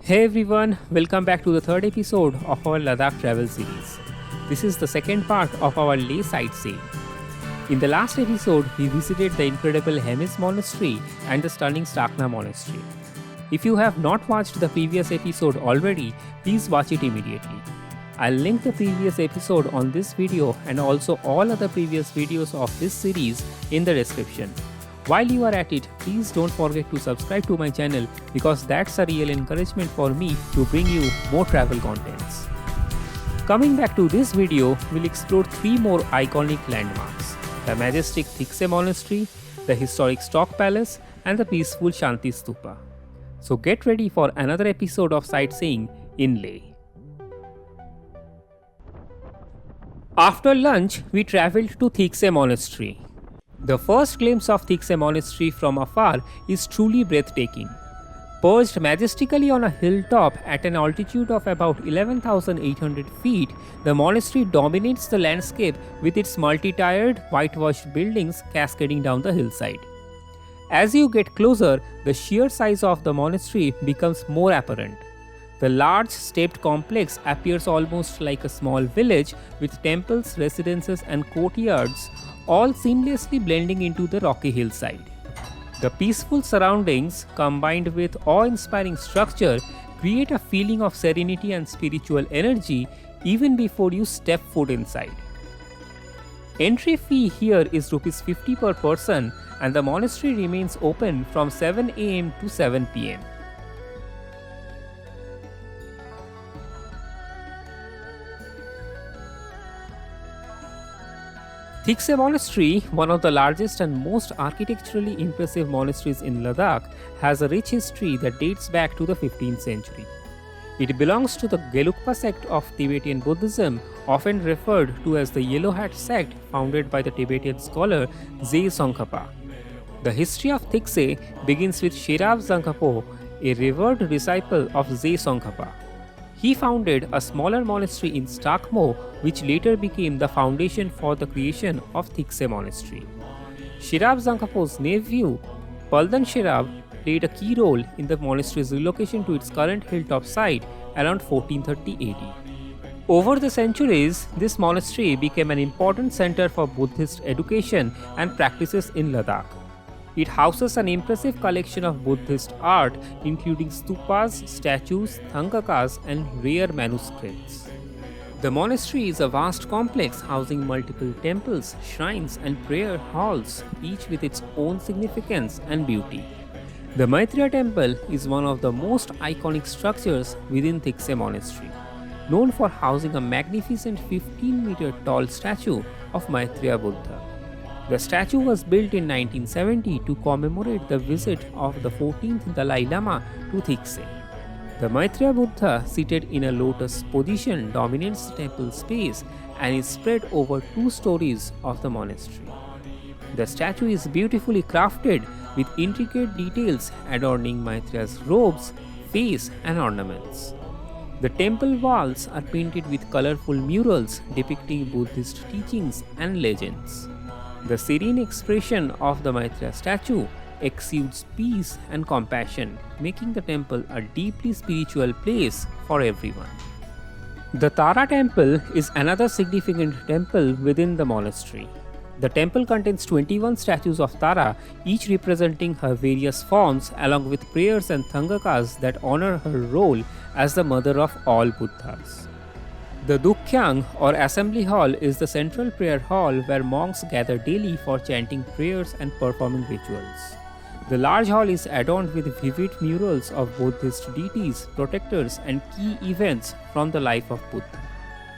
Hey everyone, welcome back to the third episode of our Ladakh travel series. This is the second part of our Leh sightseeing. In the last episode, we visited the incredible Hemis Monastery and the stunning Stakna Monastery. If you have not watched the previous episode already, please watch it immediately. I'll link the previous episode on this video and also all other previous videos of this series in the description. While you are at it, please don't forget to subscribe to my channel because that's a real encouragement for me to bring you more travel contents. Coming back to this video, we'll explore 3 more iconic landmarks: the majestic Thiksey Monastery, the historic Stok Palace, and the peaceful Shanti Stupa. So get ready for another episode of sightseeing in Leh. After lunch, we traveled to Thiksey Monastery. The first glimpse of Thiksey Monastery from afar is truly breathtaking. Perched majestically on a hilltop at an altitude of about 11,800 feet, the monastery dominates the landscape with its multi-tiered, whitewashed buildings cascading down the hillside. As you get closer, the sheer size of the monastery becomes more apparent. The large stepped complex appears almost like a small village with temples, residences, and courtyards all seamlessly blending into the rocky hillside. The peaceful surroundings, combined with awe-inspiring structure, create a feeling of serenity and spiritual energy even before you step foot inside. Entry fee here is Rs 50 per person, and the monastery remains open from 7 am to 7 pm. Thiksey Monastery, one of the largest and most architecturally impressive monasteries in Ladakh, has a rich history that dates back to the 15th century. It belongs to the Gelugpa sect of Tibetan Buddhism, often referred to as the Yellow Hat sect, founded by the Tibetan scholar Ze Tsongkhapa. The history of Thiksey begins with Sherab Tsongkhapo, a revered disciple of Ze Tsongkhapa. He founded a smaller monastery in Stakmo, which later became the foundation for the creation of Thiksey Monastery. Sherab Tsongkhapo's nephew, Paldan Sherab, played a key role in the monastery's relocation to its current hilltop site around 1430 AD. Over the centuries, this monastery became an important center for Buddhist education and practices in Ladakh. It houses an impressive collection of Buddhist art, including stupas, statues, thangakas, and rare manuscripts. The monastery is a vast complex housing multiple temples, shrines, and prayer halls, each with its own significance and beauty. The Maitreya Temple is one of the most iconic structures within Thiksey Monastery, known for housing a magnificent 15-meter tall statue of Maitreya Buddha. The statue was built in 1970 to commemorate the visit of the 14th Dalai Lama to Thiksey. The Maitreya Buddha, seated in a lotus position, dominates the temple space and is spread over 2 stories of the monastery. The statue is beautifully crafted with intricate details adorning Maitreya's robes, face, and ornaments. The temple walls are painted with colorful murals depicting Buddhist teachings and legends. The serene expression of the Maitreya statue exudes peace and compassion, making the temple a deeply spiritual place for everyone. The Tara Temple is another significant temple within the monastery. The temple contains 21 statues of Tara, each representing her various forms, along with prayers and thangakas that honor her role as the mother of all Buddhas. The Dukhyang, or Assembly Hall, is the central prayer hall where monks gather daily for chanting prayers and performing rituals. The large hall is adorned with vivid murals of Buddhist deities, protectors, and key events from the life of Buddha.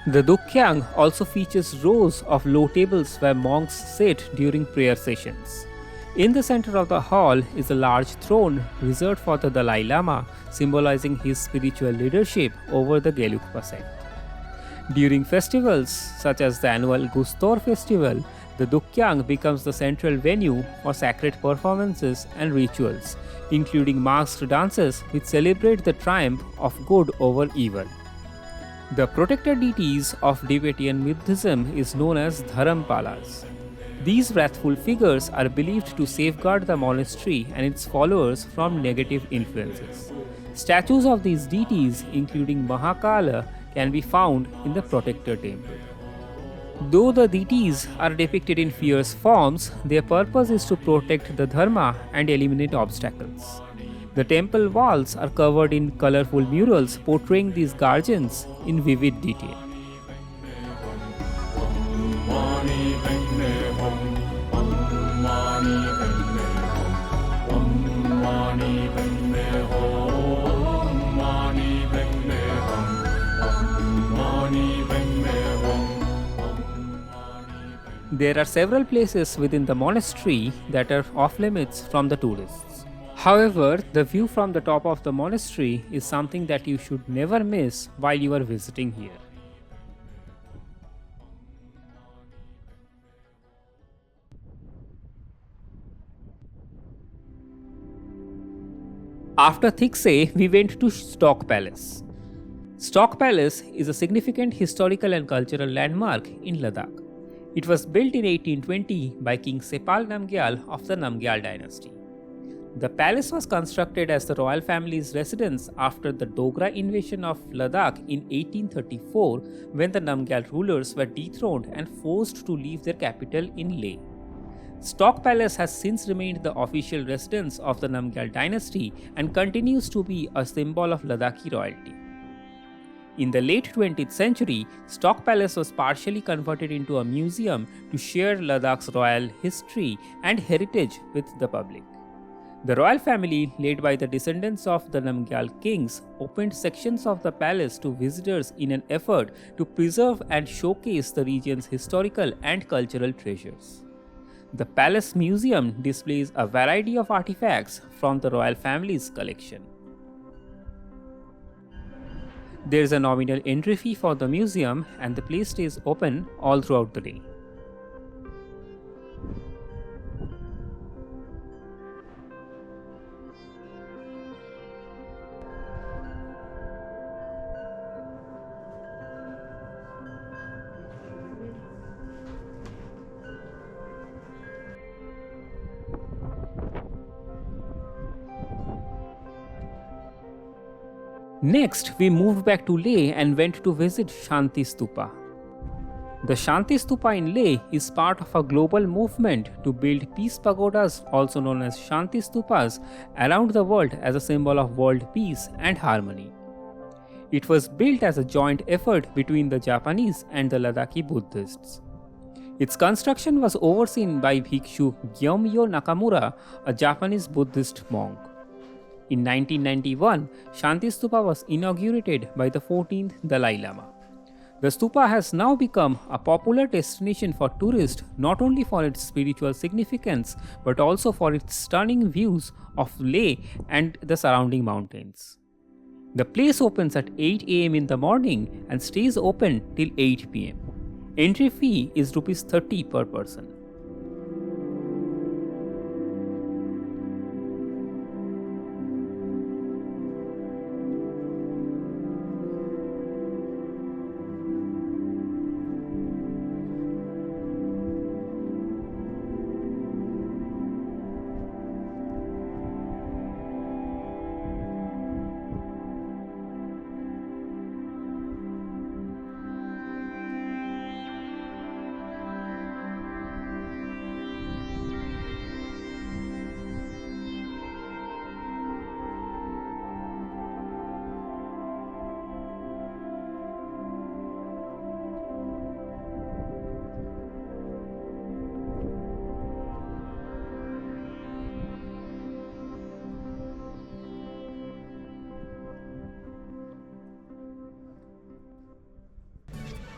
The Dukhyang also features rows of low tables where monks sit during prayer sessions. In the center of the hall is a large throne reserved for the Dalai Lama, symbolizing his spiritual leadership over the Gelugpa sect. During festivals such as the annual Gustor festival, the Dukhyang becomes the central venue for sacred performances and rituals, including masked dances which celebrate the triumph of good over evil. The protector deities of Tibetan Buddhism is known as Dharampalas. These wrathful figures are believed to safeguard the monastery and its followers from negative influences. Statues of these deities, including Mahakala, can be found in the protector temple. Though the deities are depicted in fierce forms, their purpose is to protect the dharma and eliminate obstacles. The temple walls are covered in colorful murals portraying these guardians in vivid detail. There are several places within the monastery that are off limits from the tourists. However, the view from the top of the monastery is something that you should never miss while you are visiting here. After Thiksey, we went to Stok Palace. Stok Palace is a significant historical and cultural landmark in Ladakh. It was built in 1820 by King Sepal Namgyal of the Namgyal dynasty. The palace was constructed as the royal family's residence after the Dogra invasion of Ladakh in 1834, when the Namgyal rulers were dethroned and forced to leave their capital in Leh. Stok Palace has since remained the official residence of the Namgyal dynasty and continues to be a symbol of Ladakhi royalty. In the late 20th century, Stok Palace was partially converted into a museum to share Ladakh's royal history and heritage with the public. The royal family, led by the descendants of the Namgyal kings, opened sections of the palace to visitors in an effort to preserve and showcase the region's historical and cultural treasures. The palace museum displays a variety of artifacts from the royal family's collection. There is a nominal entry fee for the museum, and the place stays open all throughout the day. Next, we moved back to Leh and went to visit Shanti Stupa. The Shanti Stupa in Leh is part of a global movement to build peace pagodas, also known as Shanti Stupas, around the world as a symbol of world peace and harmony. It was built as a joint effort between the Japanese and the Ladakhi Buddhists. Its construction was overseen by Bhikshu Gyomyo Nakamura, a Japanese Buddhist monk. In 1991, Shanti Stupa was inaugurated by the 14th Dalai Lama. The stupa has now become a popular destination for tourists, not only for its spiritual significance but also for its stunning views of Leh and the surrounding mountains. The place opens at 8 am in the morning and stays open till 8 pm. Entry fee is ₹30 per person.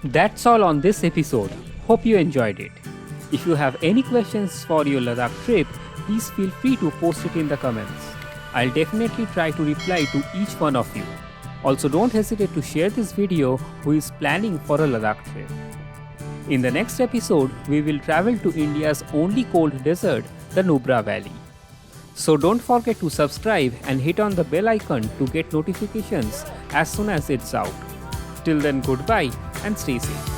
That's all on this episode. Hope you enjoyed it. If you have any questions for your Ladakh trip, please feel free to post it in the comments. I'll definitely try to reply to each one of you. Also, don't hesitate to share this video who is planning for a Ladakh trip. In the next episode, we will travel to India's only cold desert, the Nubra Valley. So don't forget to subscribe and hit on the bell icon to get notifications as soon as it's out. Till then, goodbye and stay safe.